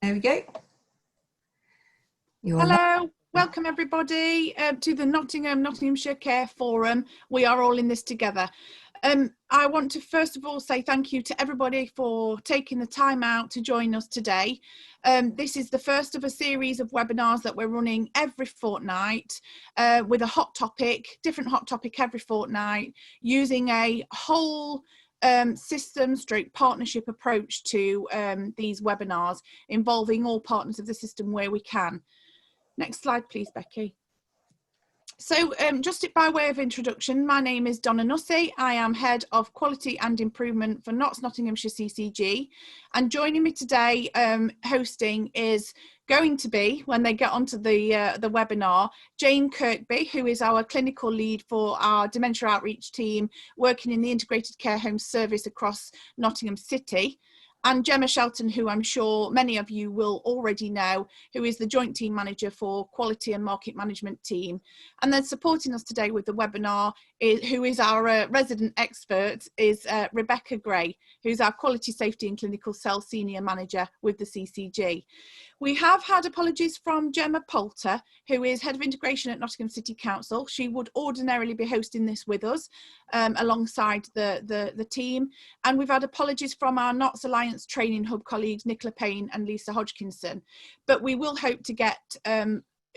There we go. Hello, welcome everybody to the Nottinghamshire Care Forum. We are all in this together. I want to first of all say thank you to everybody for taking the time out to join us today. This is the first of a series of webinars that we're running every fortnight with a hot topic, different hot topic every fortnight, using a whole system stroke partnership approach to these webinars, involving all partners of the system where we can. Next slide, please, Becky. So just by way of introduction, my name is Donna Nussey. I am Head of Quality and Improvement for Notts Nottinghamshire CCG. And joining me today hosting is going to be, when they get onto the webinar, Jane Kirkby, who is our clinical lead for our dementia outreach team, working in the integrated care home service across Nottingham City. And Gemma Shelton, who I'm sure many of you will already know, who is the Joint Team Manager for Quality and Market Management team. And then supporting us today with the webinar, who is our resident expert, is Rebecca Gray, who's our Quality, Safety and Clinical Cell Senior Manager with the CCG. We have had apologies from Gemma Poulter, who is Head of Integration at Nottingham City Council. She would ordinarily be hosting this with us alongside the team. And we've had apologies from our Notts Alliance Training Hub colleagues, Nicola Payne and Lisa Hodgkinson. But we will hope to get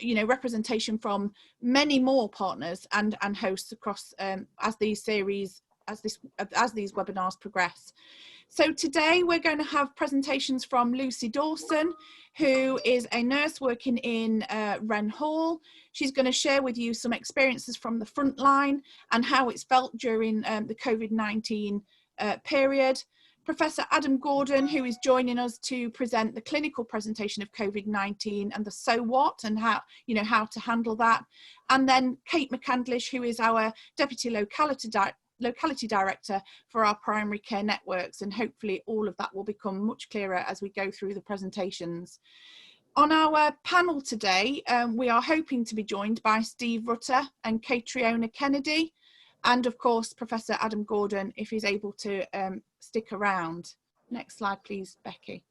representation from many more partners and hosts across as these webinars progress. So today we're going to have presentations from Lucy Dawson, who is a nurse working in Wren Hall. She's going to share with you some experiences from the front line and how it's felt during the COVID-19 period. Professor Adam Gordon, who is joining us to present the clinical presentation of COVID-19 and the so what and how to handle that. And then Kate McCandlish, who is our Deputy Locality Director for our primary care networks, and hopefully all of that will become much clearer as we go through the presentations. On our panel today, we are hoping to be joined by Steve Rutter and Catriona Kennedy, and of course Professor Adam Gordon, if he's able to stick around. Next slide please, Becky.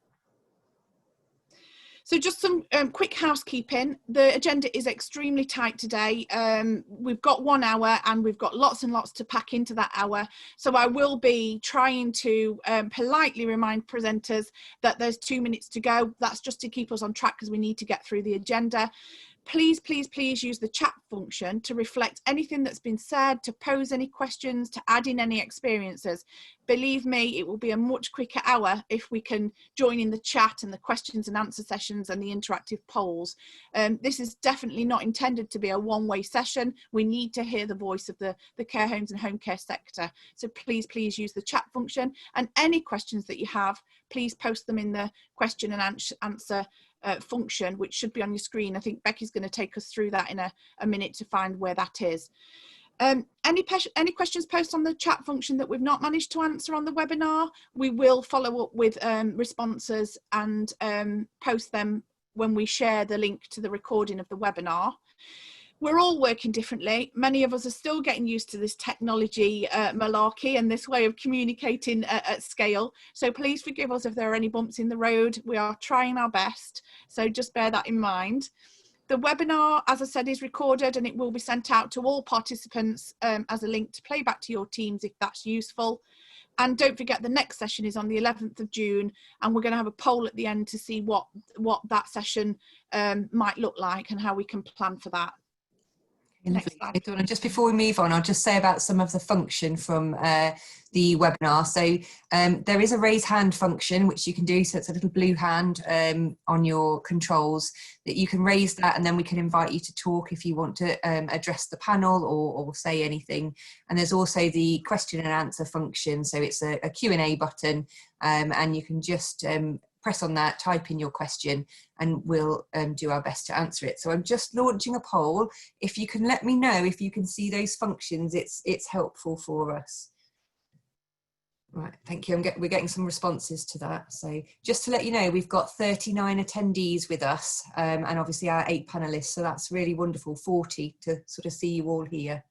So just some quick housekeeping. The agenda is extremely tight today. We've got 1 hour and we've got lots and lots to pack into that hour. So I will be trying to politely remind presenters that there's 2 minutes to go. That's just to keep us on track because we need to get through the agenda. Please, please, please use the chat function to reflect anything that's been said, to pose any questions, to add in any experiences. Believe me, it will be a much quicker hour if we can join in the chat and the questions and answer sessions and the interactive polls. This is definitely not intended to be a one-way session. We need to hear the voice of the care homes and home care sector. So please, please use the chat function, and any questions that you have, please post them in the question and answer function, which should be on your screen. I think Becky's going to take us through that in a minute to find where that is. Any questions posted on the chat function that we've not managed to answer on the webinar, we will follow up with responses and post them when we share the link to the recording of the webinar. We're all working differently. Many of us are still getting used to this technology malarkey and this way of communicating at scale. So please forgive us if there are any bumps in the road. We are trying our best. So just bear that in mind. The webinar, as I said, is recorded and it will be sent out to all participants as a link to play back to your teams if that's useful. And don't forget, the next session is on the 11th of June, and we're going to have a poll at the end to see what that session might look like and how we can plan for that. And just before we move on, I'll just say about some of the function from the webinar. So there is a raise hand function which you can do, so it's a little blue hand on your controls that you can raise that, and then we can invite you to talk if you want to address the panel or say anything. And there's also the question and answer function, so it's a Q&A button, and you can just press on that, type in your question, and we'll do our best to answer it. So I'm just launching a poll. If you can let me know if you can see those functions, it's helpful for us. Right, thank you. We're getting some responses to that. So just to let you know, we've got 39 attendees with us, and obviously our 8 panelists. So that's really wonderful, 40 to sort of see you all here.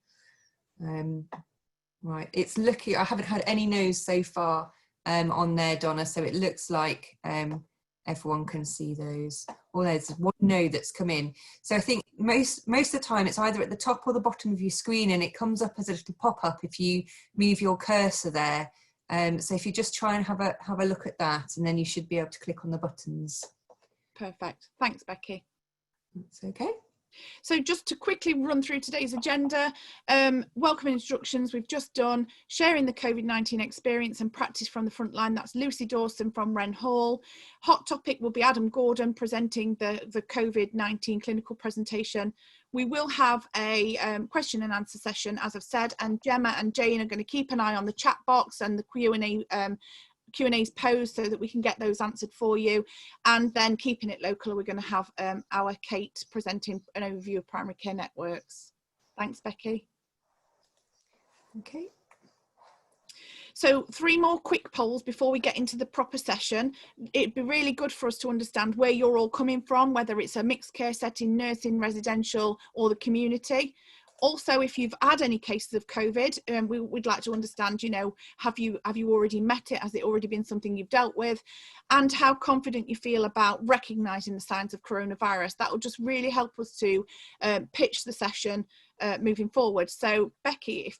Right, it's looking, I haven't had any no's so far on there, Donna, so it looks like everyone can see those. Or there's one no that's come in. So I think most of the time it's either at the top or the bottom of your screen, and it comes up as a little pop-up if you move your cursor there. So if you just try and have a look at that, and then you should be able to click on the buttons. Perfect. Thanks, Becky. That's okay. So just to quickly run through today's agenda, welcome instructions we've just done, sharing the COVID-19 experience and practice from the front line. That's Lucy Dawson from Wren Hall. Hot topic will be Adam Gordon presenting the COVID-19 clinical presentation. We will have a question and answer session, as I've said, and Gemma and Jane are going to keep an eye on the chat box and the Q&A's posed so that we can get those answered for you. And then keeping it local, we're going to have our Kate presenting an overview of primary care networks. Thanks, Becky. Okay. So 3 more quick polls before we get into the proper session. It'd be really good for us to understand where you're all coming from, whether it's a mixed care setting, nursing, residential, or the community. Also, if you've had any cases of COVID, we'd like to understand, you know, have you already met it? Has it already been something you've dealt with? And how confident you feel about recognising the signs of coronavirus. That will just really help us to pitch the session moving forward. So, Becky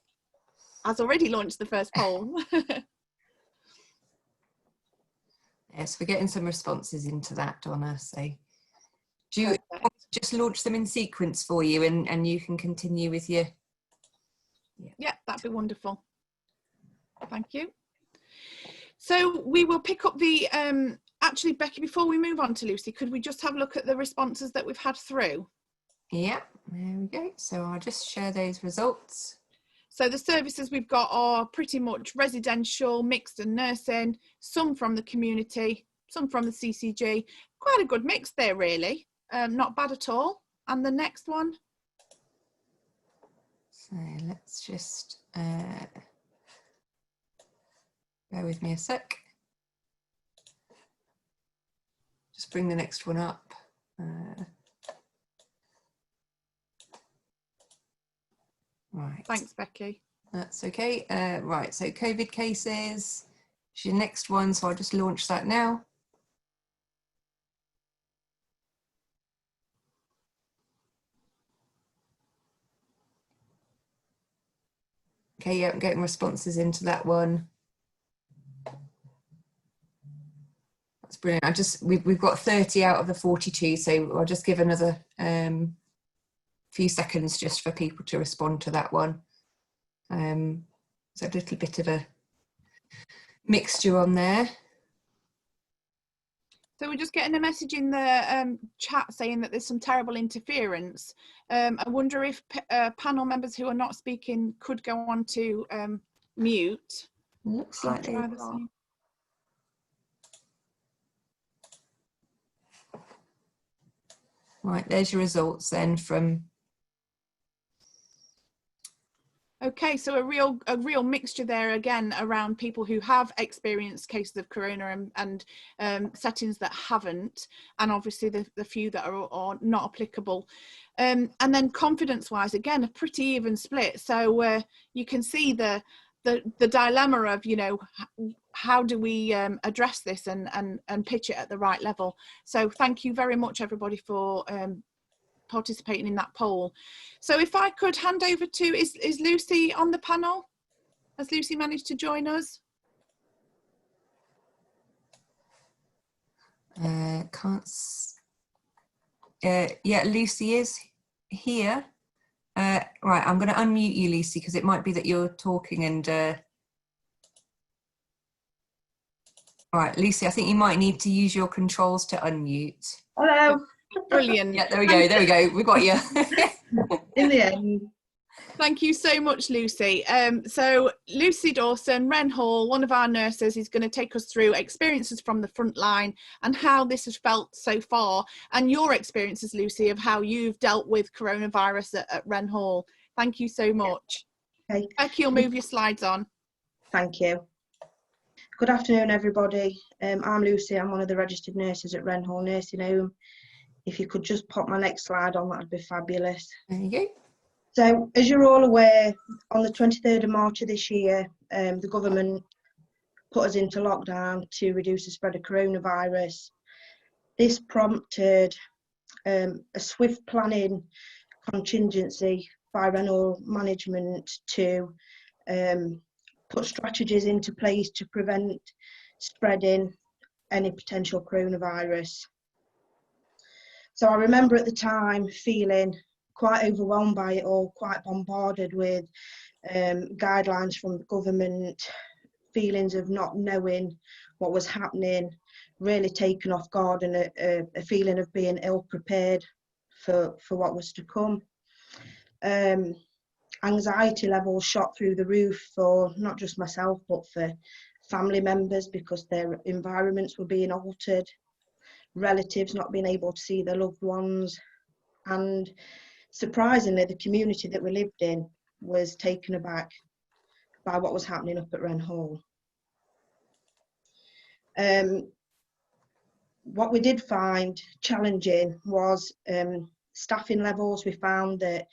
has already launched the first poll. Yes, we're getting some responses into that, Donna. So do you just launch them in sequence for you, and you can continue with your... Yeah, that'd be wonderful. Thank you. So we will pick up the, actually, Becky, before we move on to Lucy, could we just have a look at the responses that we've had through? Yeah, there we go. So I'll just share those results. So the services we've got are pretty much residential, mixed and nursing, some from the community, some from the CCG. Quite a good mix there, really. Not bad at all. And the next one? So let's just bear with me a sec. Just bring the next one up. Right. Thanks, Becky. That's okay. Right, so COVID cases is your next one, so I'll just launch that now. Okay, yeah, I'm getting responses into that one. That's brilliant. We've got 30 out of the 42, so I'll just give another few seconds just for people to respond to that one. So a little bit of a mixture on there. So we're just getting a message in the chat saying that there's some terrible interference. I wonder if panel members who are not speaking could go on to mute. Looks like they are. Right, there's your results then from... Okay, so a real mixture there again around people who have experienced cases of corona and settings that haven't, and obviously the few that are not applicable. And then confidence-wise, again, a pretty even split. So you can see the dilemma of, you know, how do we address this and pitch it at the right level. So thank you very much, everybody, for participating in that poll. So if I could hand over to, is Lucy on the panel? Has Lucy managed to join us? Yeah, Lucy is here. Right, I'm going to unmute you, Lucy, because it might be that you're talking and... All right, Lucy, I think you might need to use your controls to unmute. Hello. Brilliant. Yeah, there we go, we got you. In the end. Thank you so much, Lucy. So Lucy Dawson, Wren Hall, one of our nurses, is going to take us through experiences from the front line and how this has felt so far, and your experiences, Lucy, of how you've dealt with coronavirus at Wren Hall. Thank you so much. Okay. Becky, you'll move your slides on. Thank you. Good afternoon, everybody. I'm Lucy. I'm one of the registered nurses at Wren Hall Nursing Home. If you could just pop my next slide on, that'd be fabulous. There you go. So, as you're all aware, on the 23rd of March of this year, the government put us into lockdown to reduce the spread of coronavirus. This prompted a swift planning contingency by Wrenhall management to put strategies into place to prevent spreading any potential coronavirus. So I remember at the time feeling quite overwhelmed by it all, quite bombarded with guidelines from the government, feelings of not knowing what was happening, really taken off guard, and a feeling of being ill prepared for what was to come. Anxiety levels shot through the roof for not just myself but for family members, because their environments were being altered, relatives not being able to see their loved ones, and surprisingly the community that we lived in was taken aback by what was happening up at Wrenhall. What we did find challenging was staffing levels. We found that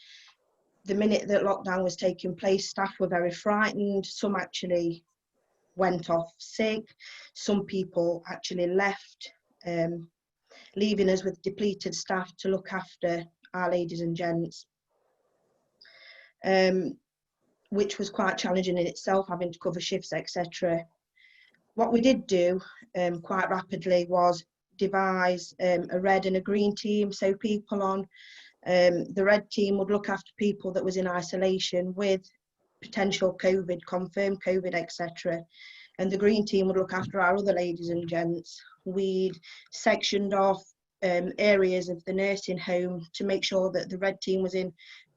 the minute that lockdown was taking place, staff were very frightened. Some actually went off sick. Some people actually left, leaving us with depleted staff to look after our ladies and gents, which was quite challenging in itself, having to cover shifts, etc. What we did do quite rapidly was devise a red and a green team. So people on the red team would look after people that was in isolation with potential COVID, confirmed COVID, etc. And the green team would look after our other ladies and gents. We'd sectioned off areas of the nursing home to make sure that the red team was in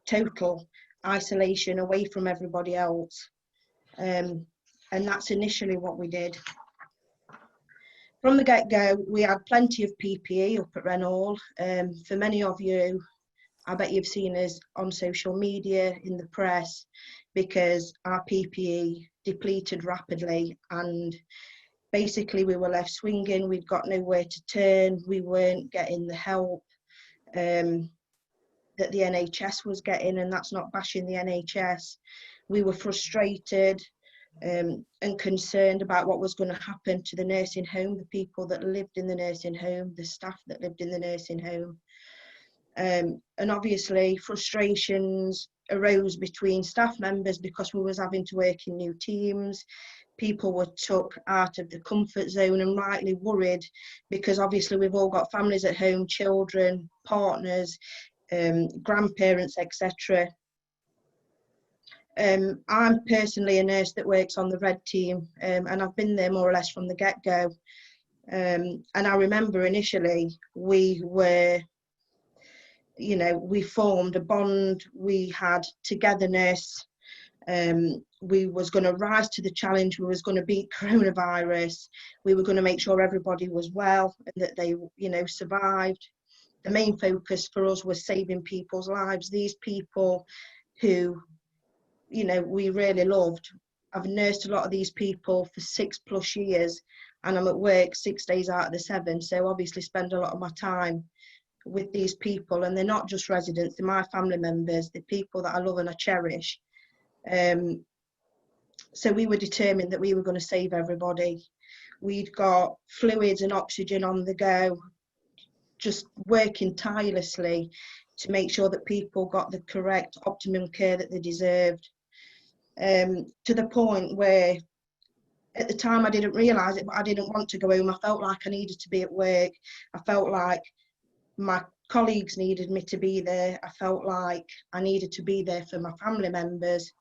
total isolation away from everybody else. And that's initially what we did. From the get-go, we had plenty of PPE up at Wrenhall. For many of you, I bet you've seen us on social media, in the press, because our PPE depleted rapidly and basically we were left swinging. We'd got nowhere to turn. We weren't getting the help that the NHS was getting, and that's not bashing the NHS. We were frustrated and concerned about what was going to happen to the nursing home, the people that lived in the nursing home, the staff that lived in the nursing home. And obviously frustrations arose between staff members because we was having to work in new teams. People were took out of the comfort zone and rightly worried, because obviously we've all got families at home, children, partners, grandparents, etc. I'm personally a nurse that works on the red team, and I've been there more or less from the get-go. And I remember initially we were, you know, we formed a bond, we had togetherness, we was going to rise to the challenge, we was going to beat coronavirus, we were going to make sure everybody was well and that they, you know, survived. The main focus for us was saving people's lives. These people who, you know, we really loved. I've nursed a lot of these people for 6+ years, and I'm at work 6 days out of the 7, so obviously spend a lot of my time with these people, and they're not just residents, they're my family members, they're people that I love and I cherish. So we were determined that we were going to save everybody. We'd got fluids and oxygen on the go, just working tirelessly to make sure that people got the correct optimum care that they deserved, to the point where at the time I didn't realise it, but I didn't want to go home. I felt like I needed to be at work. I felt like my colleagues needed me to be there. I felt like I needed to be there for my family members,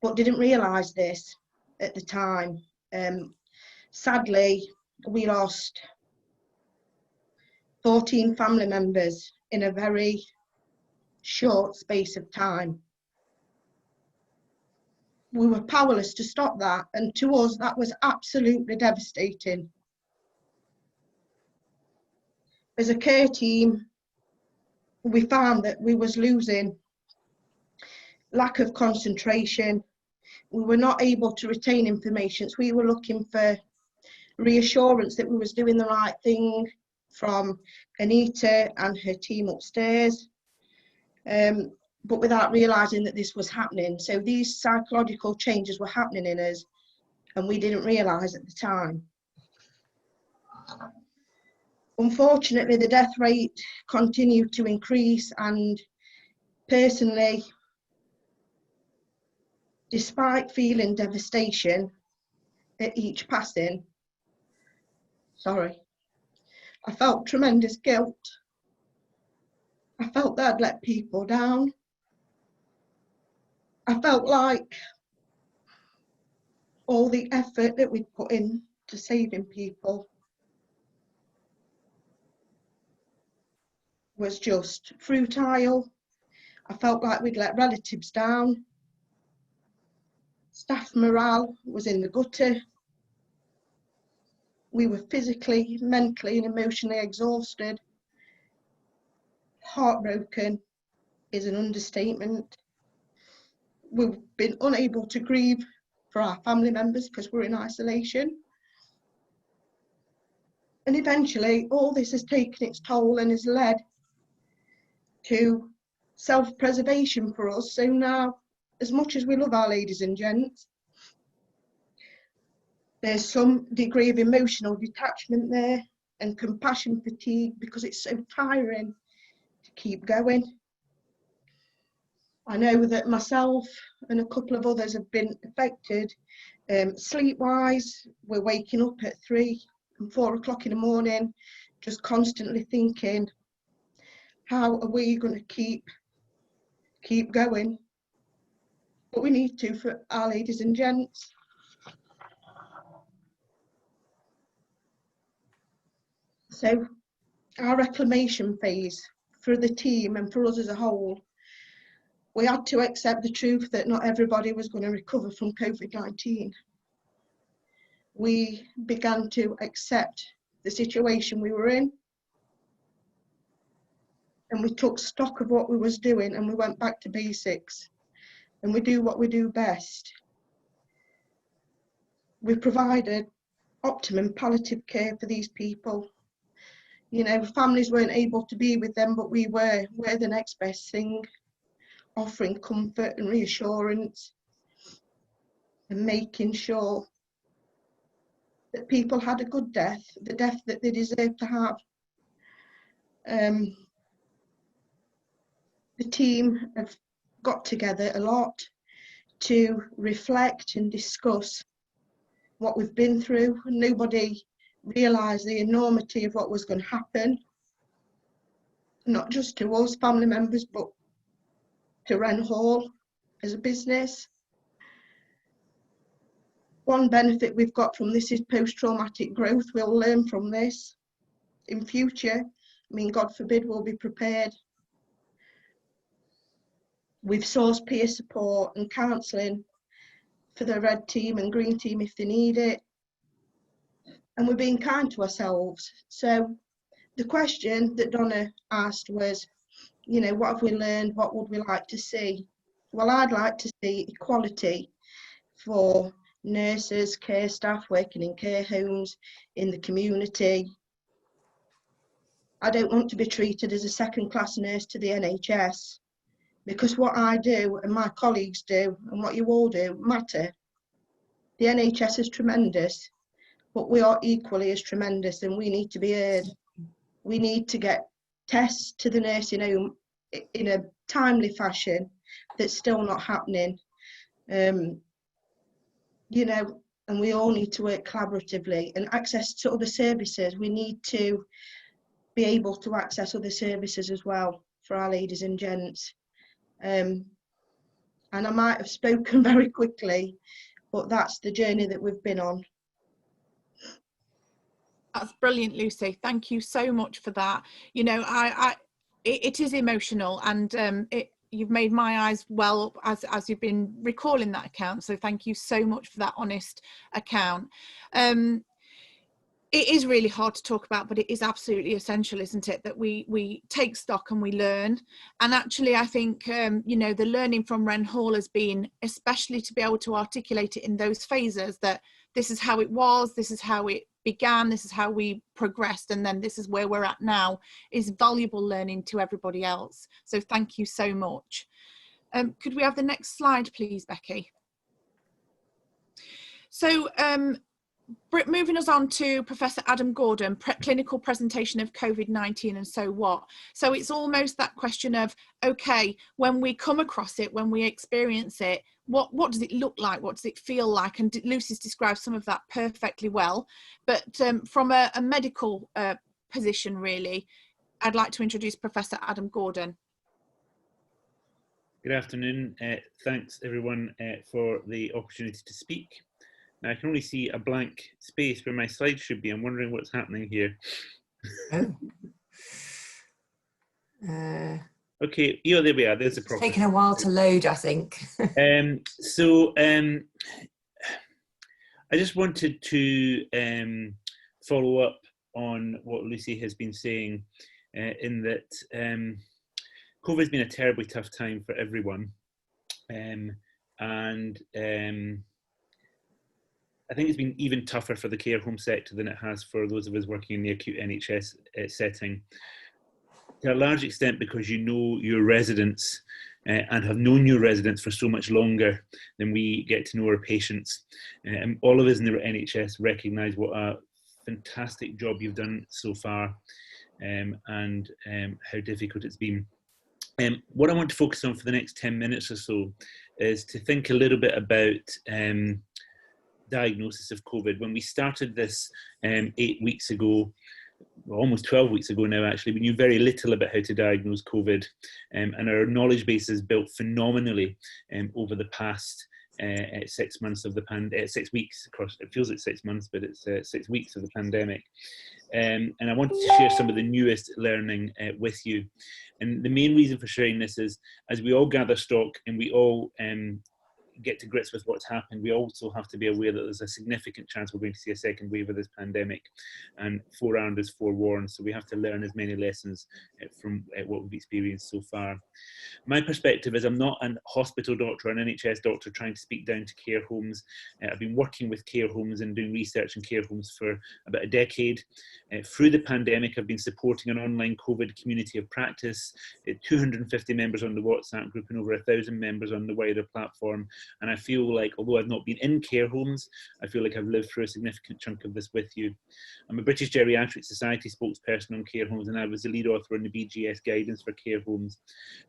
but didn't realise this at the time. Sadly, we lost 14 family members in a very short space of time. We were powerless to stop that, and to us that was absolutely devastating. As a care team, we found that we was losing, lack of concentration. We were not able to retain information, so we were looking for reassurance that we was doing the right thing from Anita and her team upstairs, but without realising that this was happening. So these psychological changes were happening in us, and we didn't realise at the time. Unfortunately, the death rate continued to increase, and personally, despite feeling devastation at each passing, I felt tremendous guilt. I felt that I'd let people down. I felt like all the effort that we'd put in to saving people was just futile. I felt like we'd let relatives down. Staff morale was in the gutter. We were physically, mentally and emotionally exhausted. Heartbroken is an understatement. We've been unable to grieve for our family members because we're in isolation. And eventually all this has taken its toll and has led to self-preservation for us. So now, as much as we love our ladies and gents, there's some degree of emotional detachment there and compassion fatigue, because it's so tiring to keep going. I know that myself and a couple of others have been affected. Sleep-wise, we're waking up at 3 and 4 o'clock in the morning, just constantly thinking, how are we going to keep going? But we need to for our ladies and gents. So our reclamation phase, for the team and for us as a whole, we had to accept the truth that not everybody was going to recover from COVID-19. We began to accept the situation we were in, and we took stock of what we was doing, and we went back to basics, and we do what we do best. We provided optimum palliative care for these people. You know, families weren't able to be with them, but we were. We're the next best thing, offering comfort and reassurance and making sure that people had a good death, the death that they deserve to have. The team have got together a lot to reflect and discuss what we've been through. Nobody realised the enormity of what was going to happen, not just to us family members, but to Wren Hall as a business. One benefit we've got from this is post-traumatic growth. We'll learn from this in future. I mean, God forbid, we'll be prepared. We've sourced peer support and counselling for the red team and green team if they need it. And we're being kind to ourselves. So the question that Donna asked was, you know, what have we learned? What would we like to see? Well, I'd like to see equality for nurses, care staff working in care homes, in the community. I don't want to be treated as a second-class nurse to the NHS, because what I do and my colleagues do and what you all do matter. The NHS is tremendous, but we are equally as tremendous, and we need to be heard. We need to get tests to the nursing home in a timely fashion. That's still not happening. You know, and we all need to work collaboratively, and access to other services. We need to be able to access other services as well for our ladies and gents. And I might have spoken very quickly, but that's the journey that we've been on. That's brilliant, Lucy. Thank you so much for that. You know, it is emotional, and you've made my eyes well up as you've been recalling that account. So thank you so much for that honest account. It is really hard to talk about, but it is absolutely essential, isn't it, that we take stock and we learn. And actually, I think, you know, the learning from Wren Hall has been, especially to be able to articulate it in those phases, that this is how it was, this is how it began, this is how we progressed, and then this is where we're at now, is valuable learning to everybody else. So thank you so much. Could we have the next slide, please, Becky? So moving us on to Professor Adam Gordon, clinical presentation of COVID-19 and so what. So it's almost that question of, okay, when we come across it, when we experience it, what does it look like? What does it feel like? And Lucy's described some of that perfectly well. But from a medical position, really, I'd like to introduce Professor Adam Gordon. Good afternoon. Thanks everyone for the opportunity to speak. Now, I can only see a blank space where my slides should be. I'm wondering what's happening here. Oh. Okay, yeah, there we are. There's the problem. It's taken a while to load, I think. I just wanted to follow up on what Lucy has been saying, in that COVID's been a terribly tough time for everyone, I think it's been even tougher for the care home sector than it has for those of us working in the acute NHS setting. To a large extent because you know your residents and have known your residents for so much longer than we get to know our patients. And all of us in the NHS recognise what a fantastic job you've done so far, and how difficult it's been. What I want to focus on for the next 10 minutes or so is to think a little bit about diagnosis of COVID. When we started this 8 weeks ago, well, almost 12 weeks ago now actually, we knew very little about how to diagnose COVID, and our knowledge base has built phenomenally over the past 6 months of the 6 weeks across. It feels like 6 months, but it's 6 weeks of the pandemic. And I wanted to share some of the newest learning with you. And the main reason for sharing this is, as we all gather stock and we all get to grips with what's happened, we also have to be aware that there's a significant chance we're going to see a second wave of this pandemic, and forearmed is forewarned, so we have to learn as many lessons from what we've experienced so far. My perspective is I'm not a hospital doctor or an NHS doctor trying to speak down to care homes. I've been working with care homes and doing research in care homes for about a decade. Through the pandemic, I've been supporting an online COVID community of practice, 250 members on the WhatsApp group and over 1,000 members on the wider platform. And I feel like, although I've not been in care homes, I feel like I've lived through a significant chunk of this with you. I'm a British Geriatric Society spokesperson on care homes, and I was the lead author on the BGS guidance for care homes.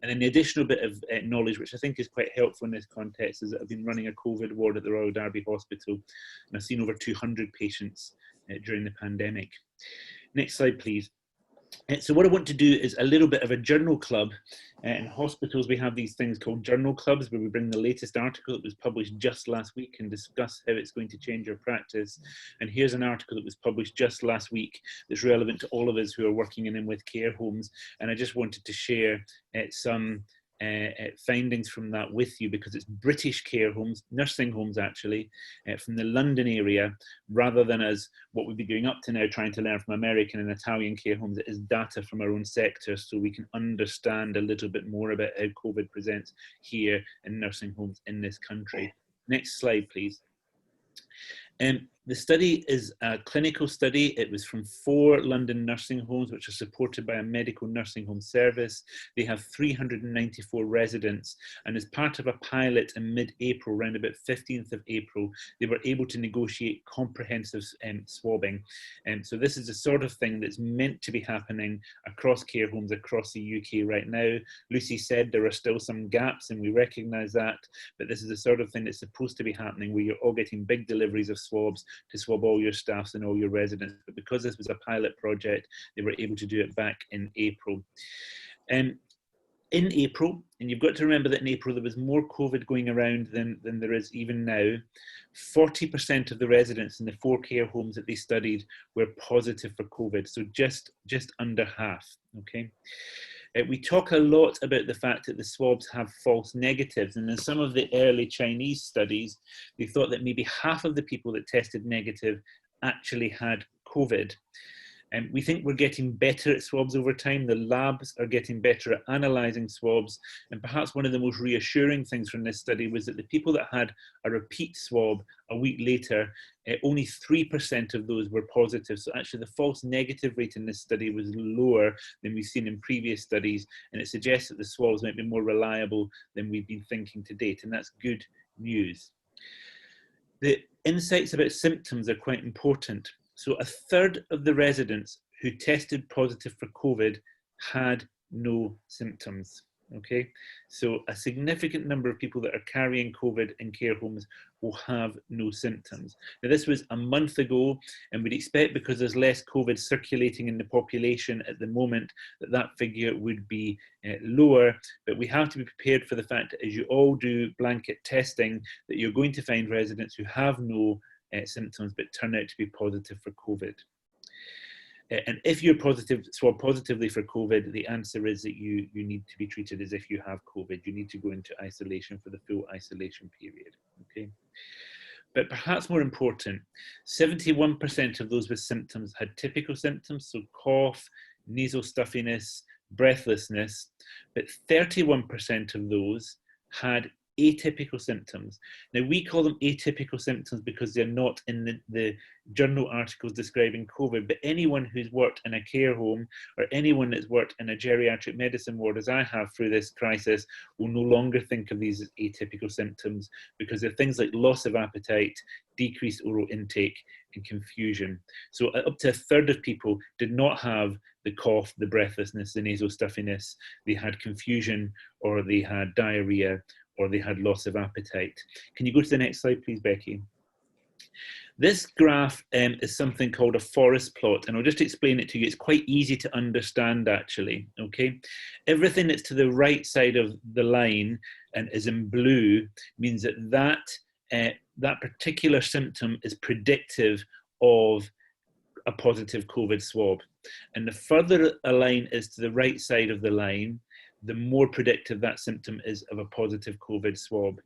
And then the additional bit of knowledge, which I think is quite helpful in this context, is that I've been running a COVID ward at the Royal Derby Hospital, and I've seen over 200 patients during the pandemic. Next slide, please. So what I want to do is a little bit of a journal club. In hospitals, we have these things called journal clubs, where we bring the latest article that was published just last week and discuss how it's going to change our practice. And here's an article that was published just last week that's relevant to all of us who are working in and with care homes. And I just wanted to share some findings from that with you, because it's British care homes, nursing homes actually, from the London area, rather than as what we've been doing up to now, trying to learn from American and Italian care homes. It is data from our own sector, so we can understand a little bit more about how COVID presents here in nursing homes in this country. Next slide, please. The study is a clinical study. It was from 4 London nursing homes, which are supported by a medical nursing home service. They have 394 residents, and as part of a pilot in mid-April, around about 15th of April, they were able to negotiate comprehensive swabbing. So this is the sort of thing that's meant to be happening across care homes across the UK right now. Lucy said there are still some gaps, and we recognise that, but this is the sort of thing that's supposed to be happening, where you're all getting big deliveries of swabs to swab all your staffs and all your residents. But because this was a pilot project, they were able to do it back in April. In April, and you've got to remember that in April there was more COVID going around than there is even now, 40% of the residents in the 4 care homes that they studied were positive for COVID, so just under half, okay? We talk a lot about the fact that the swabs have false negatives, and in some of the early Chinese studies, they thought that maybe half of the people that tested negative actually had COVID. And we think we're getting better at swabs over time. The labs are getting better at analysing swabs, and perhaps one of the most reassuring things from this study was that the people that had a repeat swab a week later, only 3% of those were positive. So actually the false negative rate in this study was lower than we've seen in previous studies, and it suggests that the swabs might be more reliable than we've been thinking to date, and that's good news. The insights about symptoms are quite important. So a third of the residents who tested positive for COVID had no symptoms. Okay, so a significant number of people that are carrying COVID in care homes will have no symptoms. Now, this was a month ago, and we'd expect, because there's less COVID circulating in the population at the moment, that that figure would be lower. But we have to be prepared for the fact that as you all do blanket testing, that you're going to find residents who have no symptoms but turn out to be positive for COVID. And if you're swab positively for COVID, the answer is that you need to be treated as if you have COVID. You need to go into isolation for the full isolation period. Okay. But perhaps more important, 71% of those with symptoms had typical symptoms, so cough, nasal stuffiness, breathlessness, but 31% of those had atypical symptoms. Now, we call them atypical symptoms because they're not in the journal articles describing COVID, but anyone who's worked in a care home or anyone that's worked in a geriatric medicine ward, as I have through this crisis, will no longer think of these as atypical symptoms, because they're things like loss of appetite, decreased oral intake, and confusion. So up to a third of people did not have the cough, the breathlessness, the nasal stuffiness. They had confusion, or they had diarrhea, or they had loss of appetite. Can you go to the next slide, please, Becky? This graph is something called a forest plot, and I'll just explain it to you. It's quite easy to understand, actually, okay? Everything that's to the right side of the line and is in blue means that that particular symptom is predictive of a positive COVID swab. And the further a line is to the right side of the line, the more predictive that symptom is of a positive COVID swab.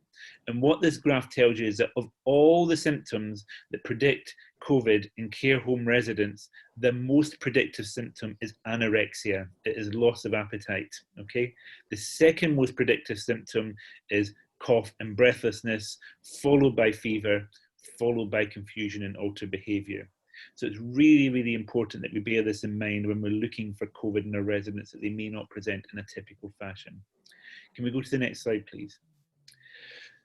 And what this graph tells you is that of all the symptoms that predict COVID in care home residents, the most predictive symptom is anorexia. It is loss of appetite, okay? The second most predictive symptom is cough and breathlessness, followed by fever, followed by confusion and altered behavior. So it's really, really important that we bear this in mind when we're looking for COVID in our residents, that they may not present in a typical fashion. Can we go to the next slide, please?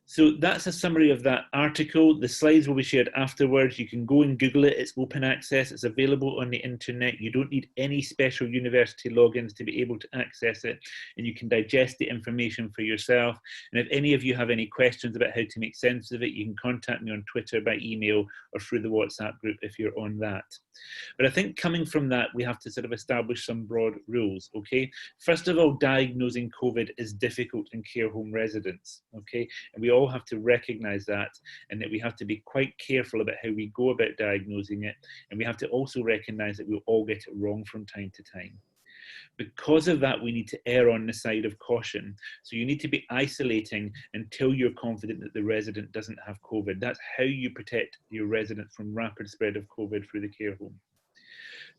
So that's a summary of that article. The slides will be shared afterwards. You can go and Google it. It's open access. It's available on the internet. You don't need any special university logins to be able to access it, and you can digest the information for yourself. And if any of you have any questions about how to make sense of it, you can contact me on Twitter, by email, or through the WhatsApp group if you're on that. But I think coming from that, we have to sort of establish some broad rules, okay? First of all, diagnosing COVID is difficult in care home residents, okay? And we all have to recognize that, and that we have to be quite careful about how we go about diagnosing it. And we have to also recognize that we'll all get it wrong from time to time. Because of that, we need to err on the side of caution. So you need to be isolating until you're confident that the resident doesn't have COVID. That's how you protect your residents from rapid spread of COVID through the care home.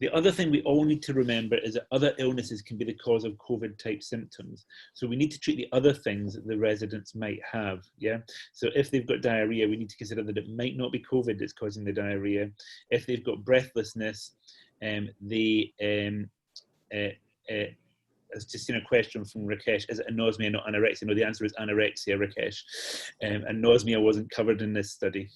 The other thing we all need to remember is that other illnesses can be the cause of COVID-type symptoms. So we need to treat the other things that the residents might have, yeah? So if they've got diarrhea, we need to consider that it might not be COVID that's causing the diarrhea. If they've got breathlessness, I've just seen a question from Rakesh, is it anosmia, not anorexia? No, the answer is anorexia, Rakesh. Anosmia wasn't covered in this study.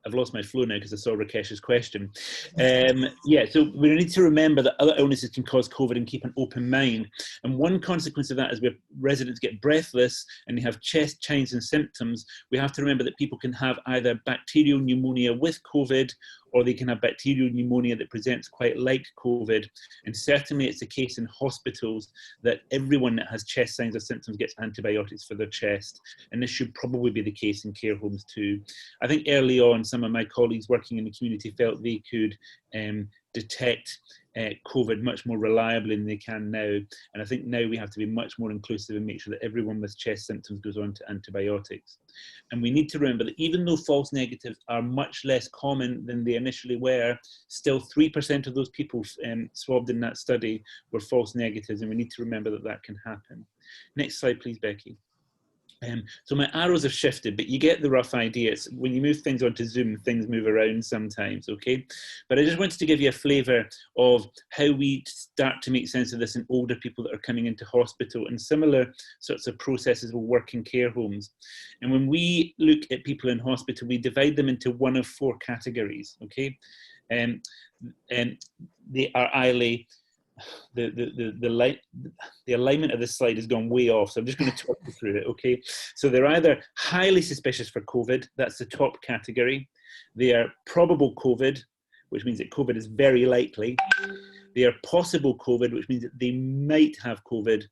I've lost my flow now because I saw Rakesh's question. Yeah, so we need to remember that other illnesses can cause COVID and keep an open mind. And one consequence of that is where residents get breathless and they have chest, chines and symptoms. We have to remember that people can have either bacterial pneumonia with COVID, or they can have bacterial pneumonia that presents quite like COVID. And certainly it's the case in hospitals that everyone that has chest signs or symptoms gets antibiotics for their chest. And this should probably be the case in care homes too. I think early on, some of my colleagues working in the community felt they could detect COVID much more reliably than they can now. And I think now we have to be much more inclusive and make sure that everyone with chest symptoms goes on to antibiotics. And we need to remember that even though false negatives are much less common than they initially were, still 3% of those people swabbed in that study were false negatives, and we need to remember that that can happen. Next slide, please, Becky. So my arrows have shifted, but you get the rough idea. It's when you move things onto Zoom, things move around sometimes, okay? But I just wanted to give you a flavour of how we start to make sense of this in older people that are coming into hospital, and similar sorts of processes will work in care homes. And when we look at people in hospital, we divide them into one of 4 categories, okay? And they are either the alignment of this slide has gone way off, so I'm just going to talk you through it, okay? So they're either highly suspicious for COVID, that's the top category. They are probable COVID, which means that COVID is very likely. They are possible COVID, which means that they might have COVID,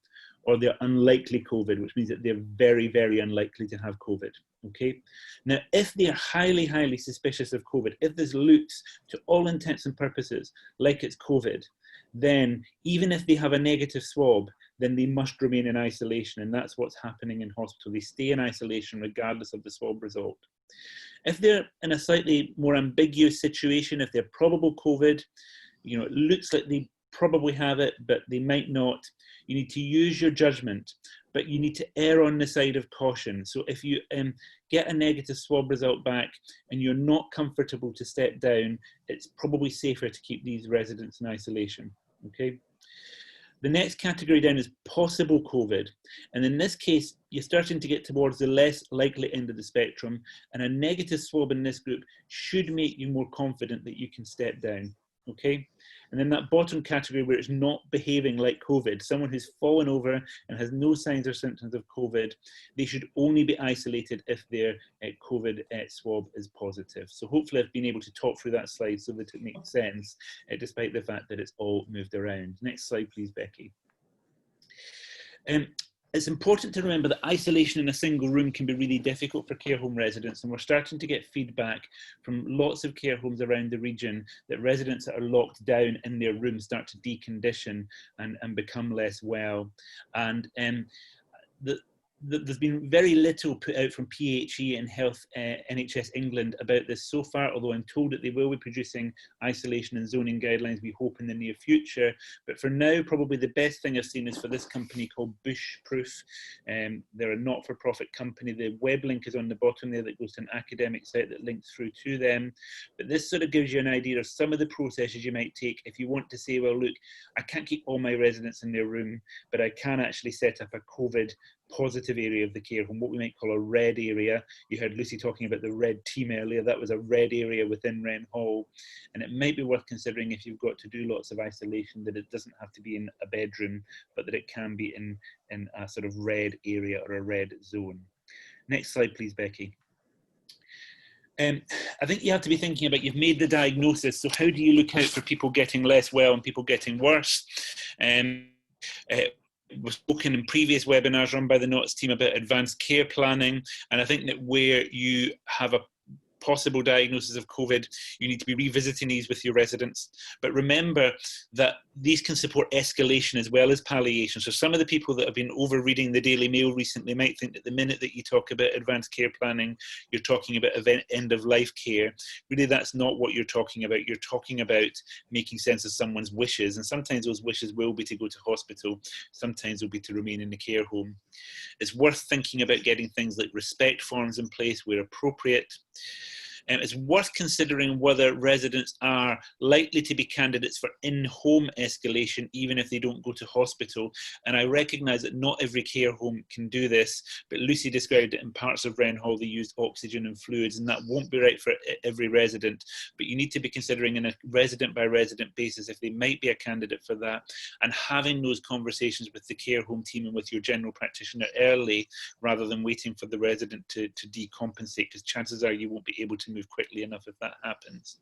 or they're unlikely COVID, which means that they're very, very unlikely to have COVID, okay? Now, if they are highly, highly suspicious of COVID, if this looks to all intents and purposes like it's COVID, then even if they have a negative swab, then they must remain in isolation, and that's what's happening in hospital. They stay in isolation regardless of the swab result. If they're in a slightly more ambiguous situation, if they're probable COVID, you know, it looks like they probably have it, but they might not, you need to use your judgment, but you need to err on the side of caution. So if you get a negative swab result back and you're not comfortable to step down, it's probably safer to keep these residents in isolation, okay? The next category down is possible COVID. And in this case, you're starting to get towards the less likely end of the spectrum, and a negative swab in this group should make you more confident that you can step down, okay? And then that bottom category where it's not behaving like COVID, someone who's fallen over and has no signs or symptoms of COVID, they should only be isolated if their COVID swab is positive. So hopefully I've been able to talk through that slide so that it makes sense, despite the fact that it's all moved around. Next slide, please, Becky. It's important to remember that isolation in a single room can be really difficult for care home residents, and we're starting to get feedback from lots of care homes around the region that residents that are locked down in their rooms start to decondition and become less well. And there's been very little put out from PHE and Health NHS England about this so far, although I'm told that they will be producing isolation and zoning guidelines, we hope, in the near future. But for now, probably the best thing I've seen is for this company called Bushproof. They're a not-for-profit company. The web link is on the bottom there that goes to an academic site that links through to them. But this sort of gives you an idea of some of the processes you might take if you want to say, well, look, I can't keep all my residents in their room, but I can actually set up a COVID positive area of the care home, what we might call a red area. You heard Lucy talking about the red team earlier. That was a red area within Wren Hall. And it might be worth considering, if you've got to do lots of isolation, that it doesn't have to be in a bedroom, but that it can be in a sort of red area or a red zone. Next slide, please, Becky. I think you have to be thinking about, you've made the diagnosis, so how do you look out for people getting less well and people getting worse? We've spoken in previous webinars run by the NOTS team about advanced care planning, and I think that where you have a possible diagnosis of COVID, you need to be revisiting these with your residents. But remember that these can support escalation as well as palliation. So some of the people that have been over reading the Daily Mail recently might think that the minute that you talk about advanced care planning, you're talking about end of life care. Really, that's not what you're talking about. You're talking about making sense of someone's wishes. And sometimes those wishes will be to go to hospital. Sometimes will be to remain in the care home. It's worth thinking about getting things like respect forms in place where appropriate. It's worth considering whether residents are likely to be candidates for in-home escalation, even if they don't go to hospital. And I recognise that not every care home can do this, but Lucy described it in parts of Wren Hall, they used oxygen and fluids, and that won't be right for every resident. But you need to be considering in a resident-by-resident basis if they might be a candidate for that, and having those conversations with the care home team and with your general practitioner early, rather than waiting for the resident to decompensate, because chances are you won't be able to move quickly enough if that happens.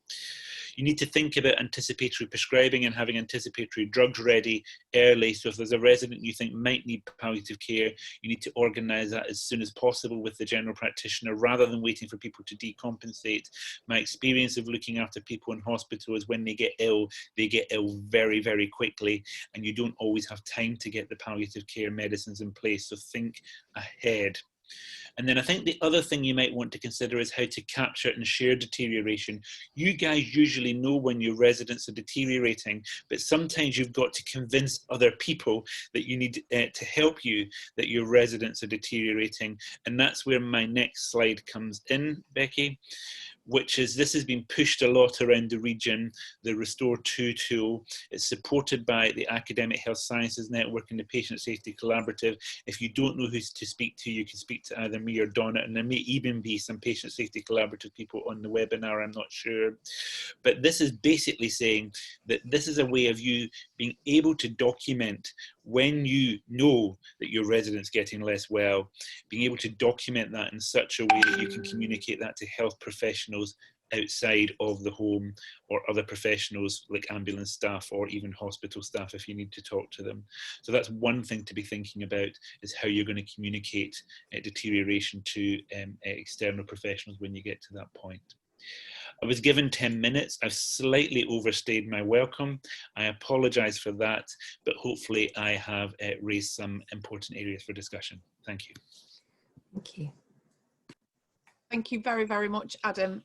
You need to think about anticipatory prescribing and having anticipatory drugs ready early. So if there's a resident you think might need palliative care, you need to organise that as soon as possible with the general practitioner rather than waiting for people to decompensate. My experience of looking after people in hospital is when they get ill very, very quickly, and you don't always have time to get the palliative care medicines in place. So think ahead. And then I think the other thing you might want to consider is how to capture and share deterioration. You guys usually know when your residents are deteriorating, but sometimes you've got to convince other people that you need to help you, that your residents are deteriorating. And that's where my next slide comes in, Becky, which is, this has been pushed a lot around the region, the Restore 2 tool. It's supported by the Academic Health Sciences Network and the Patient Safety Collaborative. If you don't know who to speak to, you can speak to either me or Donna, and there may even be some Patient Safety Collaborative people on the webinar, I'm not sure. But this is basically saying that this is a way of you being able to document when you know that your resident's getting less well, being able to document that in such a way that you can communicate that to health professionals outside of the home, or other professionals like ambulance staff or even hospital staff if you need to talk to them. So that's one thing to be thinking about, is how you're going to communicate deterioration to external professionals when you get to that point. I was given 10 minutes. I've slightly overstayed my welcome. I apologise for that, but hopefully I have raised some important areas for discussion. Thank you. Thank you. Thank you very, very much, Adam.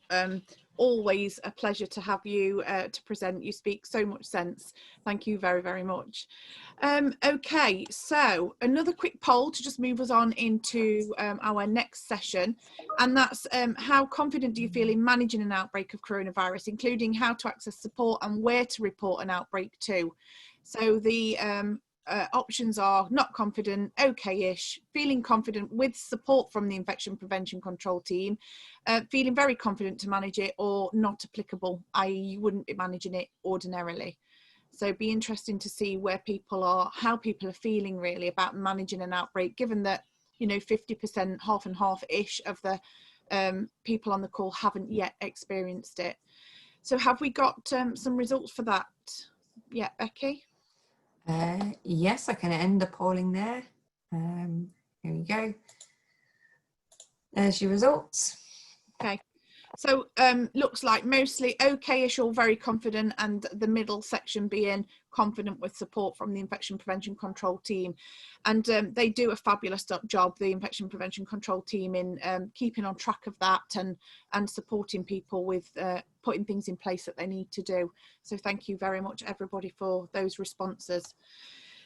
Always a pleasure to have you to present. You speak so much sense. Thank you very, very much. Okay, so another quick poll to just move us on into our next session, and that's how confident do you feel in managing an outbreak of coronavirus, including how to access support and where to report an outbreak to. So the options are not confident, okay-ish, feeling confident with support from the infection prevention control team, feeling very confident to manage it, or not applicable, i.e. you wouldn't be managing it ordinarily. So it'd be interesting to see where people are, how people are feeling really about managing an outbreak, given that, you know, 50%, half and half-ish of the people on the call haven't yet experienced it. So have we got some results for that? Yeah, Becky? Yes, I can end the polling there. Here we go. There's your results. Okay, so looks like mostly okay-ish or very confident, and the middle section being confident with support from the infection prevention control team. And they do a fabulous job, the infection prevention control team, in keeping on track of that and supporting people with putting things in place that they need to do. So thank you very much, everybody, for those responses.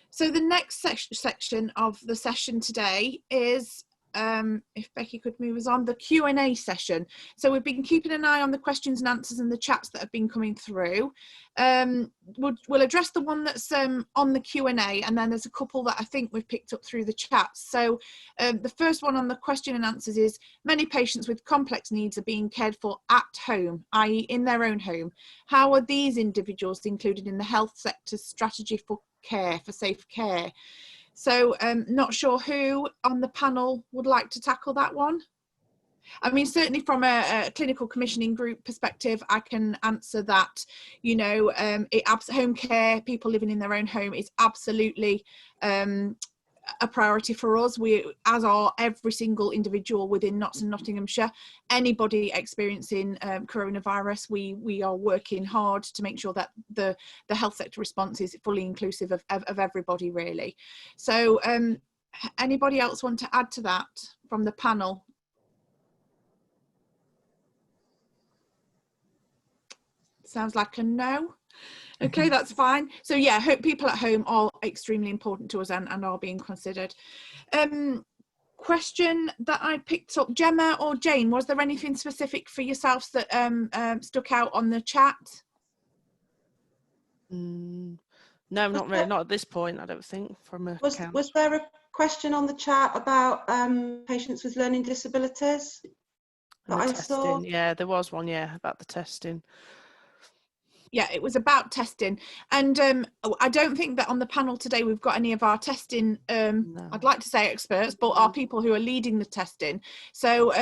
So the next section of the session today is, if Becky could move us on, the Q&A session. So we've been keeping an eye on the questions and answers and the chats that have been coming through. We'll address the one that's on the Q&A, and then there's a couple that I think we've picked up through the chats. So the first one on the question and answers is, many patients with complex needs are being cared for at home, i.e. in their own home. How are these individuals included in the health sector's strategy for care, for safe care? So not sure who on the panel would like to tackle that one. I mean, certainly from a clinical commissioning group perspective, I can answer that. You know, home care, people living in their own home, is absolutely a priority for us. We, as are every single individual within Notts and Nottinghamshire, anybody experiencing coronavirus, we are working hard to make sure that the health sector response is fully inclusive of everybody, really. So anybody else want to add to that from the panel? Sounds like a no. Okay, that's fine. So yeah, people at home are extremely important to us and are being considered. Question that I picked up, Gemma or Jane, was there anything specific for yourselves that stuck out on the chat? No, not really, not at this point, I don't think. Was there a question on the chat about patients with learning disabilities that I saw? Yeah, there was one, yeah, about the testing. Yeah, it was about testing, and I don't think that on the panel today we've got any of our testing, no. I'd like to say experts, but are people who are leading the testing. So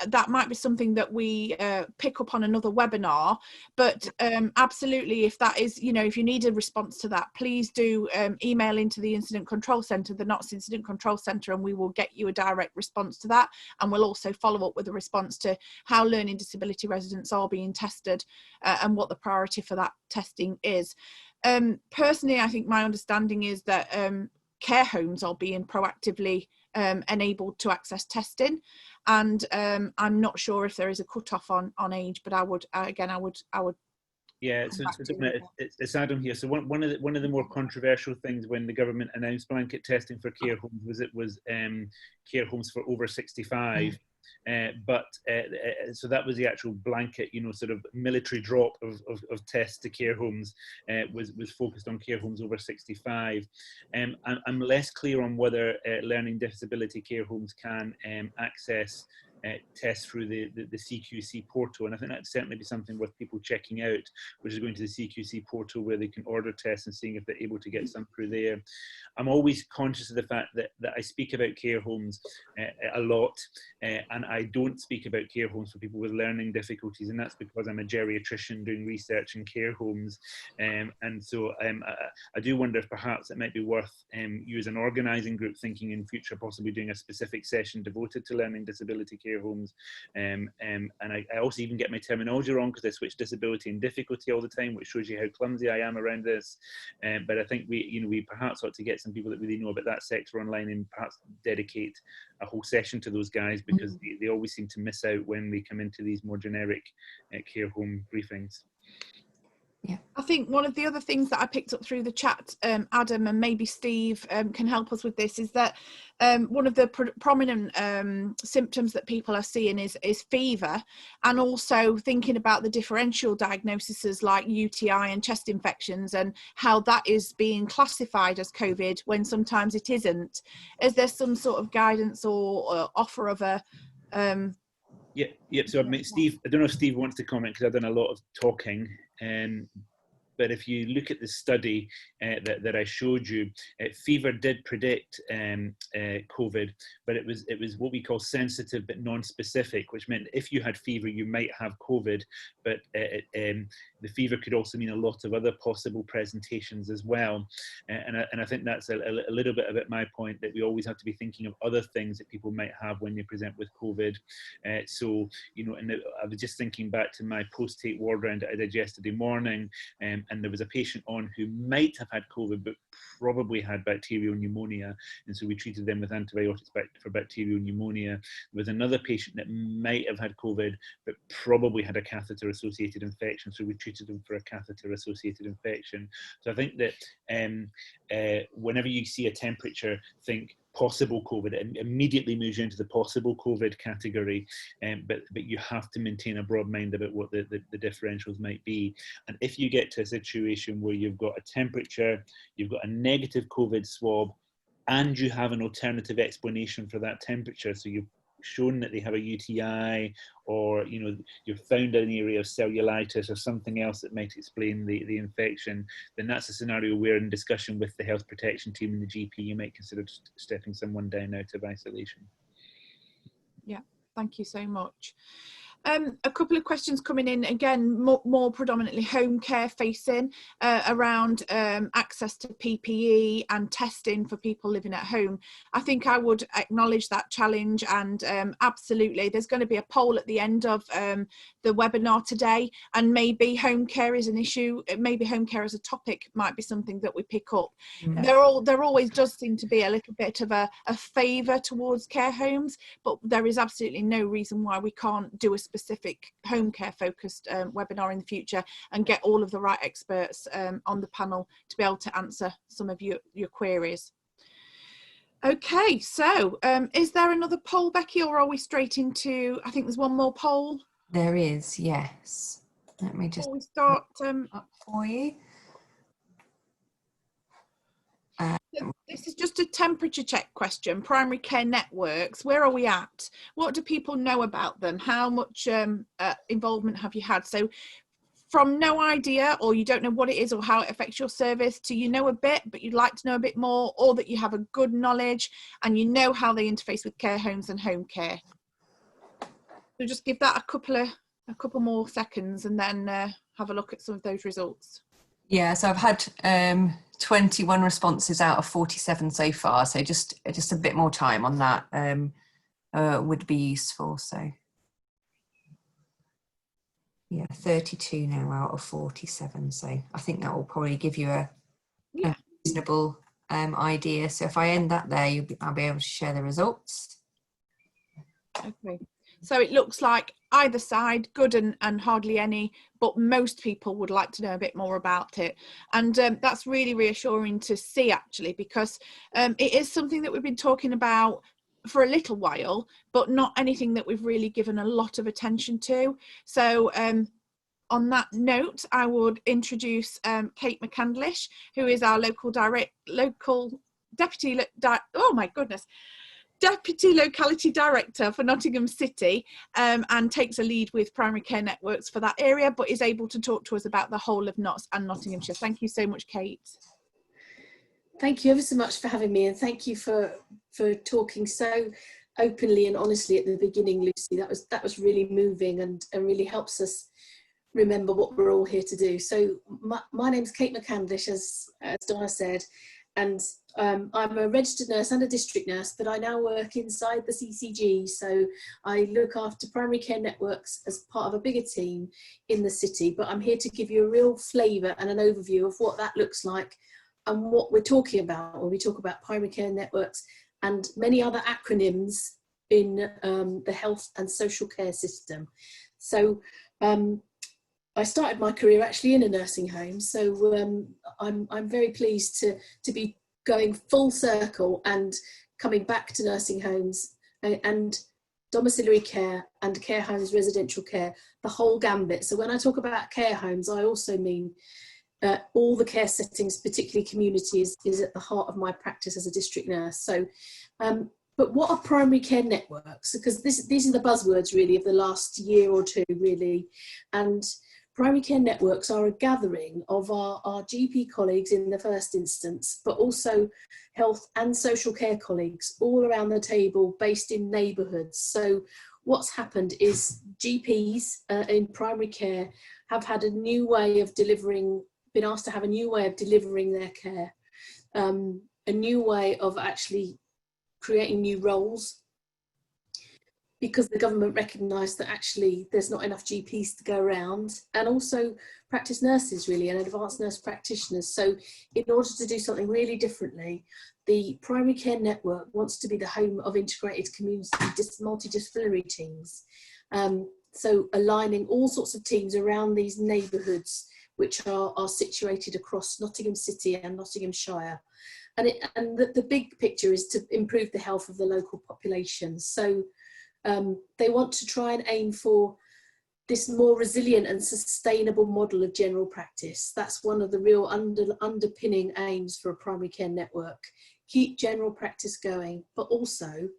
that might be something that we pick up on another webinar, but absolutely, if that is, you know, if you need a response to that, please do email into the Incident Control Centre, the Notts Incident Control Centre, and we will get you a direct response to that, and we'll also follow up with a response to how learning disability residents are being tested and what the priority for that testing is. Personally, I think my understanding is that care homes are being proactively enabled to access testing. And I'm not sure if there is a cut-off on age, but I would yeah, so it's Adam here. So one of the more controversial things when the government announced blanket testing for care homes was it was care homes for over 65. So that was the actual blanket, sort of military drop of tests to care homes was focused on care homes over 65. I'm less clear on whether learning disability care homes can access tests through the CQC portal, and I think that'd certainly be something worth people checking out, which is going to the CQC portal where they can order tests and seeing if they're able to get some through there. I'm always conscious of the fact that I speak about care homes a lot, and I don't speak about care homes for people with learning difficulties, and that's because I'm a geriatrician doing research in care homes, and so I do wonder if perhaps it might be worth you as an organising group thinking in future possibly doing a specific session devoted to learning disability care homes, and I also even get my terminology wrong because I switch disability and difficulty all the time, which shows you how clumsy I am around this. But I think we perhaps ought to get some people that really know about that sector online and perhaps dedicate a whole session to those guys, because they always seem to miss out when we come into these more generic care home briefings. Yeah, I think one of the other things that I picked up through the chat, Adam, and maybe Steve can help us with this, is that one of the prominent symptoms that people are seeing is fever, and also thinking about the differential diagnoses like UTI and chest infections and how that is being classified as COVID when sometimes it isn't. Is there some sort of guidance or offer of a Yeah. So Steve, I don't know if Steve wants to comment because I've done a lot of talking. But if you look at the study that I showed you, fever did predict COVID, but it was what we call sensitive but non-specific, which meant if you had fever, you might have COVID, but the fever could also mean a lot of other possible presentations as well. And I think that's a little bit about my point, that we always have to be thinking of other things that people might have when they present with COVID. So, and I was just thinking back to my post-take ward round that I did yesterday morning, and there was a patient on who might have had COVID, but probably had bacterial pneumonia. And so we treated them with antibiotics for bacterial pneumonia. There was another patient that might have had COVID, but probably had a catheter-associated infection. So we treated them for a catheter-associated infection. So I think that whenever you see a temperature, think possible COVID. It immediately moves you into the possible COVID category, but you have to maintain a broad mind about what the differentials might be. And if you get to a situation where you've got a temperature, you've got a negative COVID swab, and you have an alternative explanation for that temperature, so you've shown that they have a UTI, or you've found an area of cellulitis or something else that might explain the infection, then that's a scenario where, in discussion with the health protection team and the GP, you might consider stepping someone down out of isolation. Yeah, thank you so much. A couple of questions coming in, again, more predominantly home care facing, around access to PPE and testing for people living at home. I think I would acknowledge that challenge, and absolutely there's going to be a poll at the end of the webinar today, and maybe home care is an issue, maybe home care as a topic might be something that we pick up. There always does seem to be a little bit of a favour towards care homes, but there is absolutely no reason why we can't do a specific home care focused webinar in the future and get all of the right experts on the panel to be able to answer some of your queries. Okay, so is there another poll, Becky, or are we straight into, I think there's one more poll? There is, yes. Let me just before we start up for you. This is just a temperature check question. Primary care networks, where are we at? What do people know about them? How much involvement have you had? So from no idea, or you don't know what it is or how it affects your service, to you know a bit but you'd like to know a bit more, or that you have a good knowledge and you know how they interface with care homes and home care. So just give that a couple more seconds and then have a look at some of those results. Yeah, so I've had 21 responses out of 47 so far, so just a bit more time on that would be useful. So yeah, 32 now out of 47, so I think that will probably give you a reasonable idea. So if I end that there, I'll be able to share the results. Okay, so it looks like either side, good and hardly any, but most people would like to know a bit more about it. And that's really reassuring to see, actually, because it is something that we've been talking about for a little while, but not anything that we've really given a lot of attention to. So on that note, I would introduce Kate McCandlish, who is our Deputy Locality Director for Nottingham City, and takes a lead with primary care networks for that area, but is able to talk to us about the whole of Notts and Nottinghamshire. Thank you so much, Kate. Thank you ever so much for having me, and thank you for talking so openly and honestly at the beginning, Lucy. That was really moving and really helps us remember what we're all here to do. So my name's Kate McCandlish, as Donna said, and I'm a registered nurse and a district nurse, but I now work inside the CCG. So I look after primary care networks as part of a bigger team in the city, but I'm here to give you a real flavour and an overview of what that looks like and what we're talking about when we talk about primary care networks and many other acronyms in the health and social care system. So I started my career actually in a nursing home, so I'm very pleased to be going full circle and coming back to nursing homes and domiciliary care and care homes, residential care, the whole gambit. So when I talk about care homes, I also mean all the care settings, particularly community, is at the heart of my practice as a district nurse. So, but what are primary care networks? Because these are the buzzwords really of the last year or two really, and primary care networks are a gathering of our GP colleagues in the first instance, but also health and social care colleagues all around the table based in neighbourhoods. So what's happened is GPs in primary care have had a new way of delivering, been asked to have a new way of delivering their care, a new way of actually creating new roles, because the government recognised that actually there's not enough GPs to go around, and also practice nurses really, and advanced nurse practitioners. So in order to do something really differently, the primary care network wants to be the home of integrated community multidisciplinary teams. So aligning all sorts of teams around these neighbourhoods which are situated across Nottingham City and Nottinghamshire. And the big picture is to improve the health of the local population. So they want to try and aim for this more resilient and sustainable model of general practice. That's one of the real underpinning aims for a primary care network. Keep general practice going, but also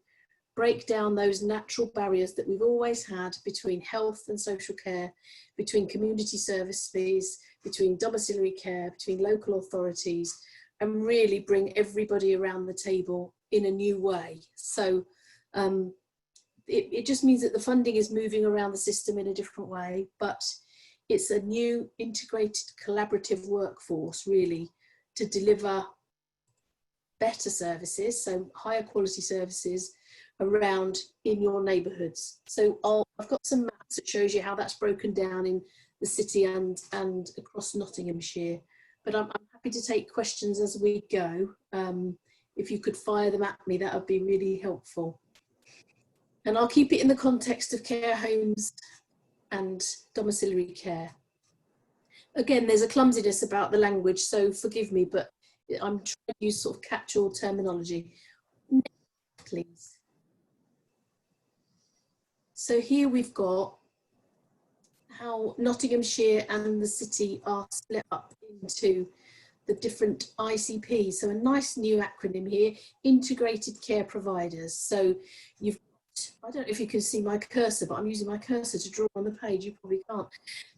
break down those natural barriers that we've always had between health and social care, between community services, between domiciliary care, between local authorities, and really bring everybody around the table in a new way. So it just means that the funding is moving around the system in a different way, but it's a new integrated collaborative workforce really to deliver better services, so higher quality services around in your neighbourhoods. So I've got some maps that shows you how that's broken down in the city and across Nottinghamshire, but I'm happy to take questions as we go. If you could fire them at me, that would be really helpful. And I'll keep it in the context of care homes and domiciliary care. Again, there's a clumsiness about the language, so forgive me, but I'm trying to use sort of catch-all terminology. Next, please. So here we've got how Nottinghamshire and the city are split up into the different ICPs. So a nice new acronym here, Integrated Care Providers. So you've I don't know if you can see my cursor, but I'm using my cursor to draw on the page. You probably can't.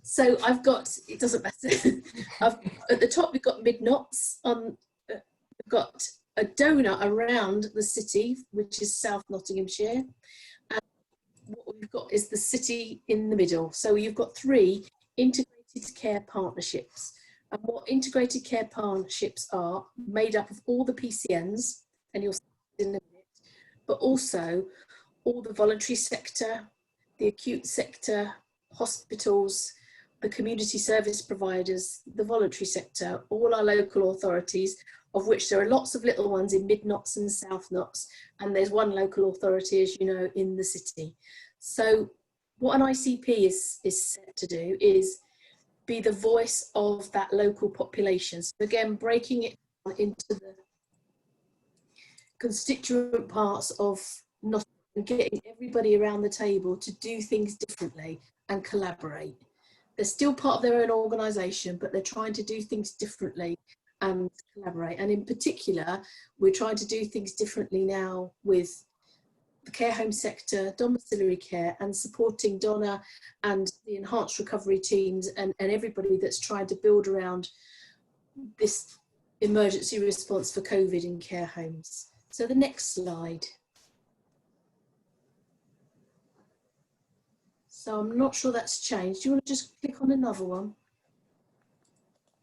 So I've got, it doesn't matter. At the top, we've got Mid-Notts. We've got a donut around the city, which is South Nottinghamshire. And what we've got is the city in the middle. So you've got 3 integrated care partnerships. And what integrated care partnerships are made up of all the PCNs, and you'll see in a minute, but also all the voluntary sector, the acute sector, hospitals, the community service providers, the voluntary sector, all our local authorities, of which there are lots of little ones in Mid Notts and South Notts, and there's one local authority, as you know, in the city. So what an ICP is set to do is be the voice of that local population. So again, breaking it down into the constituent parts of Nottingham and getting everybody around the table to do things differently and collaborate. They're still part of their own organisation, but they're trying to do things differently and collaborate. And in particular, we're trying to do things differently now with the care home sector, domiciliary care, and supporting Donna and the enhanced recovery teams and everybody that's trying to build around this emergency response for COVID in care homes. So the next slide. So I'm not sure that's changed. Do you want to just click on another one?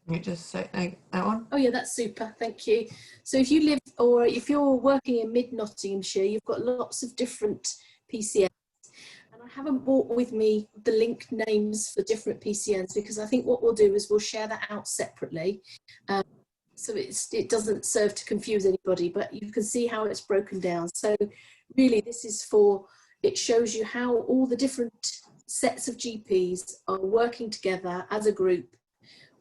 You just say that one? Oh yeah, that's super, thank you. So if you live, or if you're working in mid Nottinghamshire, you've got lots of different PCNs. And I haven't brought with me the link names for different PCNs, because I think what we'll do is we'll share that out separately. So it doesn't serve to confuse anybody, but you can see how it's broken down. So really this is for, it shows you how all the different sets of GPs are working together as a group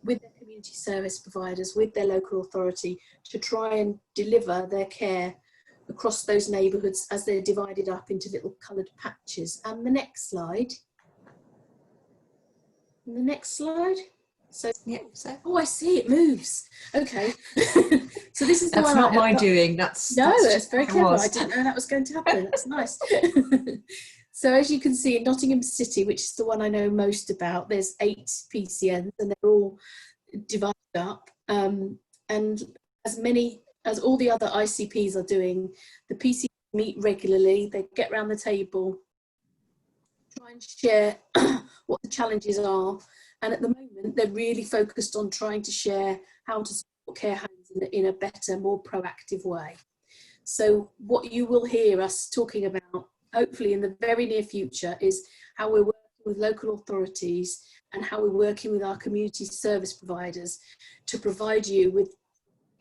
with their community service providers, with their local authority, to try and deliver their care across those neighbourhoods as they're divided up into little coloured patches. And the next slide. And the next slide. So, yeah, so. Oh, I see, it moves. Okay. So this is the that's one. Not my doing. That's very clever. I didn't know that was going to happen. That's nice. So as you can see, in Nottingham City, which is the one I know most about, there's 8 PCNs and they're all divided up. And as all the other ICPs are doing, the PCNs meet regularly. They get around the table, try and share what the challenges are. And at the moment, they're really focused on trying to share how to support care homes in a better, more proactive way. So what you will hear us talking about, hopefully in the very near future, is how we're working with local authorities and how we're working with our community service providers to provide you with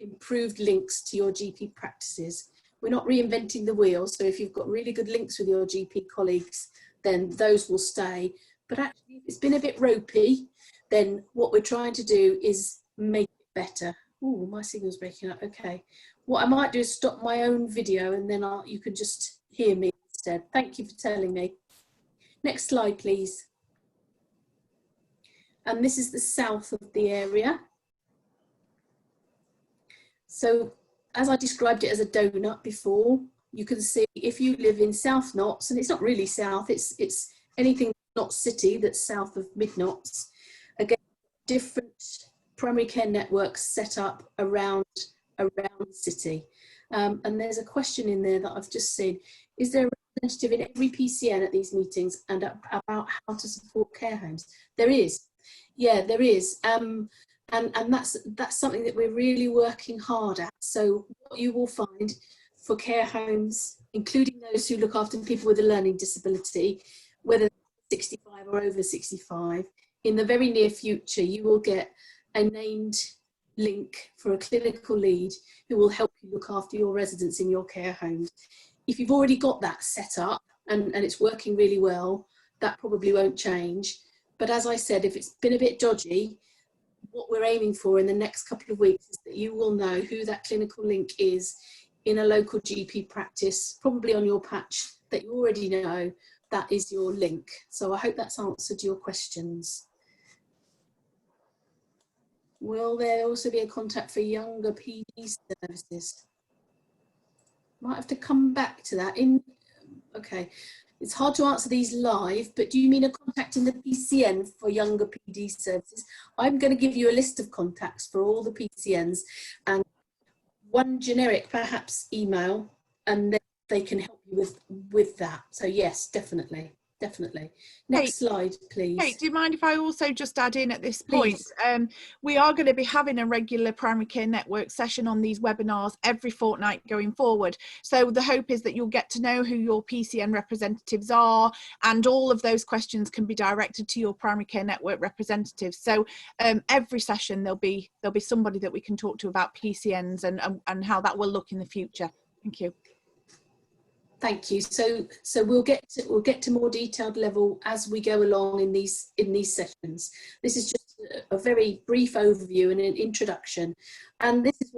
improved links to your GP practices. We're not reinventing the wheel, so if you've got really good links with your GP colleagues, then those will stay. But actually, if it's been a bit ropey, then what we're trying to do is make it better. Oh, my signal's breaking up. Okay. What I might do is stop my own video and then you can just hear me instead. Thank you for telling me. Next slide, please. And this is the south of the area. So as I described it as a donut before, you can see if you live in South Notts, and it's not really south, it's anything not city that's south of Mid Notts. Again, different primary care networks set up around the city. And there's a question in there that I've just seen. Is there a representative in every PCN at these meetings and about how to support care homes? There is. Yeah, there is. And that's something that we're really working hard at. So what you will find for care homes, including those who look after people with a learning disability, whether 65 or over 65, in the very near future, you will get a named link for a clinical lead who will help you look after your residents in your care homes. If you've already got that set up and it's working really well, that probably won't change. But as I said, if it's been a bit dodgy, what we're aiming for in the next couple of weeks is that you will know who that clinical link is in a local GP practice, probably on your patch that you already know. That is your link. So I hope that's answered your questions. Will there also be a contact for younger PD services? Might have to come back to that. Okay, it's hard to answer these live, but do you mean a contact in the PCN for younger PD services? I'm going to give you a list of contacts for all the PCNs and one generic perhaps email, and then they can help you with that. So yes, definitely. definitely. Next slide, please. Kate, do you mind if I also just add in at this point? Please. We are going to be having a regular primary care network session on these webinars every fortnight going forward. So the hope is that you'll get to know who your PCN representatives are, and all of those questions can be directed to your primary care network representatives. So every session there'll be somebody that we can talk to about PCNs and how that will look in the future. Thank you. Thank you. So we'll get to more detailed level as we go along in these sessions. This is just a very brief overview and an introduction, and this is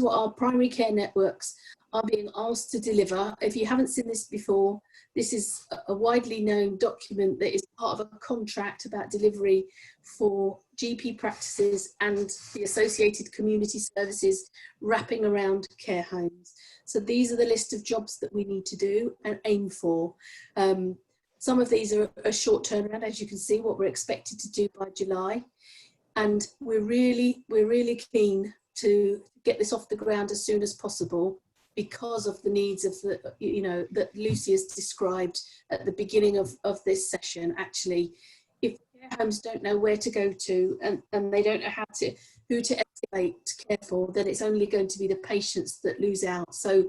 what our primary care networks are being asked to deliver. If you haven't seen this before, this is a widely known document that is part of a contract about delivery for GP practices and the associated community services wrapping around care homes. So these are the list of jobs that we need to do and aim for. Some of these are a short turnaround, as you can see, what we're expected to do by July. And we're really keen to get this off the ground as soon as possible, because of the needs of the, that Lucy has described at the beginning of this session. Actually, if care homes don't know where to go to and they don't know who to escalate care for, then it's only going to be the patients that lose out. So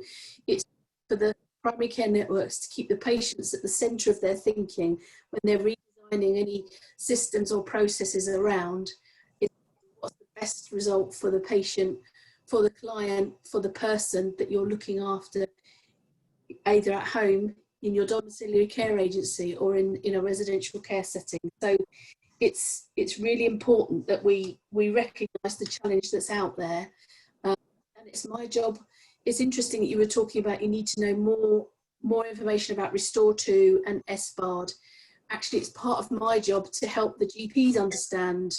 it's for the primary care networks to keep the patients at the centre of their thinking when they're redesigning any systems or processes around. What's the best result for the patient, for the client, for the person that you're looking after, either at home, in your domiciliary care agency, or in a residential care setting. So it's really important that we recognise the challenge that's out there, and it's my job. It's interesting that you were talking about you need to know more information about Restore 2 and SBARD. Actually, it's part of my job to help the GPs understand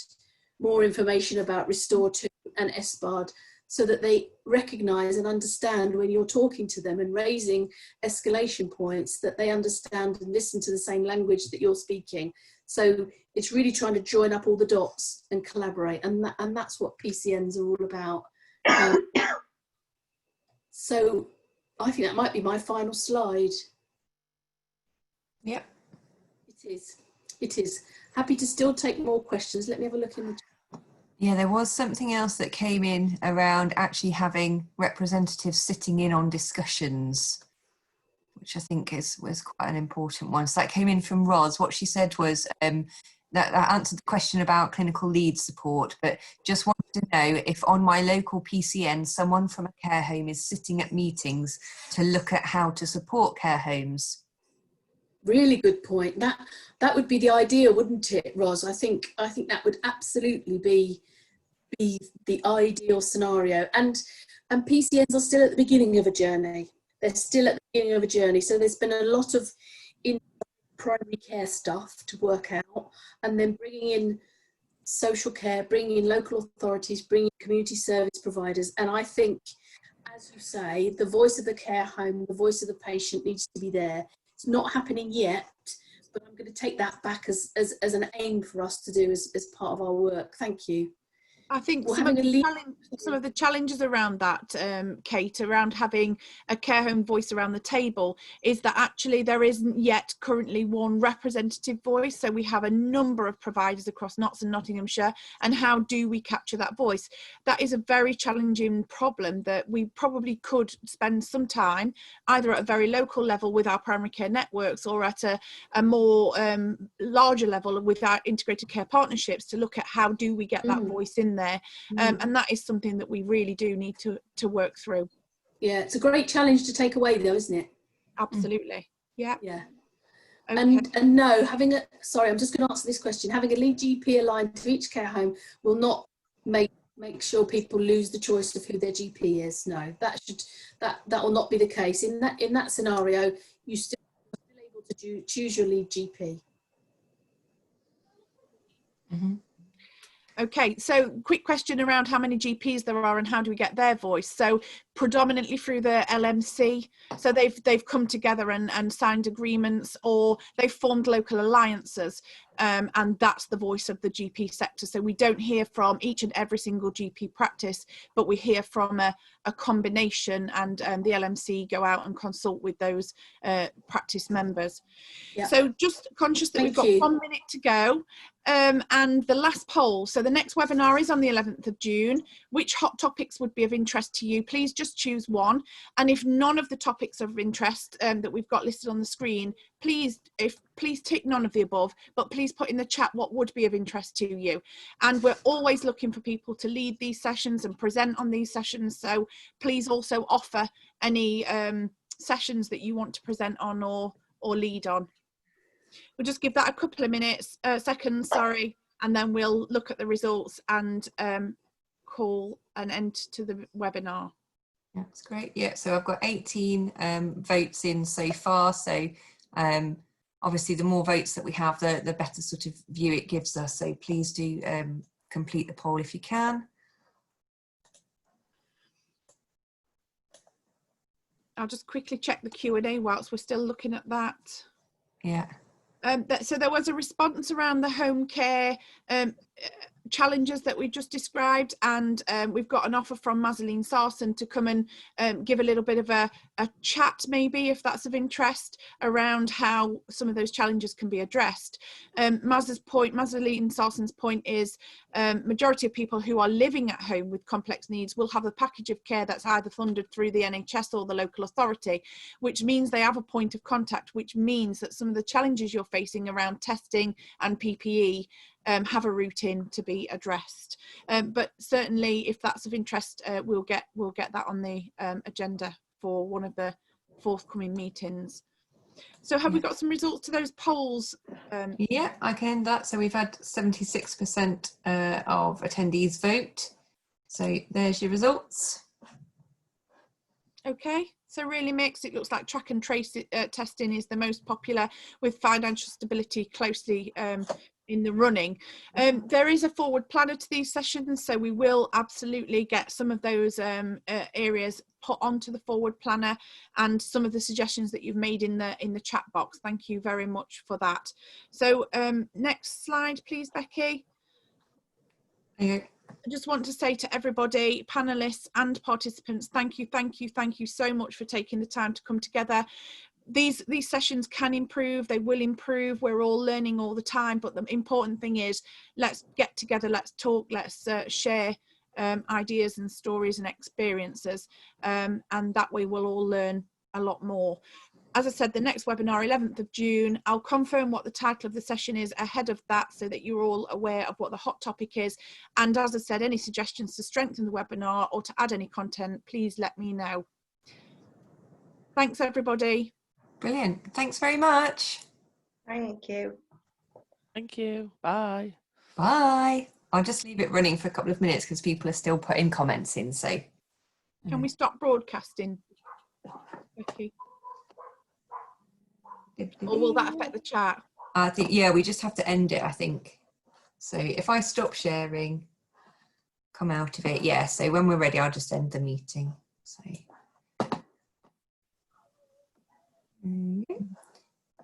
more information about Restore 2 and SBARD, so that they recognise and understand when you're talking to them and raising escalation points, that they understand and listen to the same language that you're speaking. So it's really trying to join up all the dots and collaborate, and that's what PCNs are all about. So I think that might be my final slide. Yep. It is. Happy to still take more questions. Let me have a look in the chat. Yeah, there was something else that came in around actually having representatives sitting in on discussions, which I think was quite an important one. So that came in from Roz. What she said was that answered the question about clinical lead support, but just wanted to know if on my local PCN, someone from a care home is sitting at meetings to look at how to support care homes. Really good point. That would be the idea, wouldn't it, Roz? I think that would absolutely be the ideal scenario. And PCNs are still at the beginning of a journey. They're still at the beginning of a journey. So there's been a lot of primary care stuff to work out, and then bringing in social care, bringing in local authorities, bringing in community service providers. And I think, as you say, the voice of the care home, the voice of the patient needs to be there. It's not happening yet, but I'm going to take that back as an aim for us to do as part of our work. Thank you. I think some of the challenges around that, Kate, around having a care home voice around the table, is that actually there isn't yet currently one representative voice. So we have a number of providers across Notts and Nottinghamshire, and how do we capture that voice? That is a very challenging problem that we probably could spend some time either at a very local level with our primary care networks, or at a more larger level with our integrated care partnerships, to look at how do we get that voice in there. And that is something that we really do need to work through. Yeah, it's a great challenge to take away though, isn't it? Absolutely. Yeah. Okay. And no, sorry, I'm just going to answer this question. Having a lead GP aligned to each care home will not make sure people lose the choice of who their GP is. No, that will not be the case. In that scenario, you're still able to choose your lead GP. Mm-hmm. Okay, so quick question around how many GPs there are and how do we get their voice? So predominantly through the LMC. So they've come together and signed agreements, or they've formed local alliances. and that's the voice of the GP sector. So we don't hear from each and every single GP practice, but we hear from a combination, and the LMC go out and consult with those practice members. Yeah. So just conscious that we've got 1 minute to go, and the last poll. So the next webinar is on the 11th of June. Which hot topics would be of interest to you? Please just choose one. And if none of the topics are of interest that we've got listed on the screen, please tick none of the above, but please put in the chat what would be of interest to you. And we're always looking for people to lead these sessions and present on these sessions. So please also offer any sessions that you want to present on or lead on. We'll just give that a couple of seconds, sorry, and then we'll look at the results and call an end to the webinar. That's great. Yeah, so I've got 18 votes in so far. So obviously the more votes that we have, the better sort of view it gives us. So please do complete the poll if you can. I'll just quickly check the Q&A whilst we're still looking at that. Yeah. So there was a response around the home care challenges that we just described, and we've got an offer from Mazzaline Sarson to come and give a little bit of a chat, maybe, if that's of interest, around how some of those challenges can be addressed. Mazzaline Sarson's point is majority of people who are living at home with complex needs will have a package of care that's either funded through the NHS or the local authority, which means they have a point of contact, which means that some of the challenges you're facing around testing and PPE have a route in to be addressed. But certainly, if that's of interest, we'll get that on the agenda for one of the forthcoming meetings. So have we got some results to those polls? Yeah, I can end that. So we've had 76% of attendees vote. So there's your results. Okay, so really mixed. It looks like track and trace testing is the most popular, with financial stability closely in the running. There is a forward planner to these sessions, so we will absolutely get some of those areas put onto the forward planner, and some of the suggestions that you've made in the chat box. Thank you very much for that. So next slide, please, Becky. Okay. I just want to say to everybody, panelists and participants, thank you so much for taking the time to come together. These sessions can improve, they will improve, we're all learning all the time, but the important thing is, let's get together, let's talk, let's share ideas and stories and experiences, and that way we'll all learn a lot more. As I said, the next webinar, 11th of June, I'll confirm what the title of the session is ahead of that so that you're all aware of what the hot topic is. And as I said, any suggestions to strengthen the webinar or to add any content, please let me know. Thanks, everybody. Brilliant. Thanks very much. Thank you. Thank you. Bye. Bye. I'll just leave it running for a couple of minutes because people are still putting comments in. So can we stop broadcasting, Becky? Or will that affect the chat? I think, yeah, we just have to end it, I think. So if I stop sharing, come out of it. Yeah, so when we're ready, I'll just end the meeting. So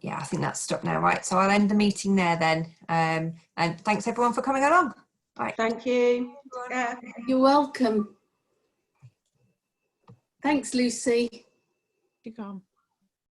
yeah, I think that's stopped now, right? So I'll end the meeting there then. And thanks everyone for coming along. Right. Thank you. You're welcome. Thanks, Lucy. You're gone.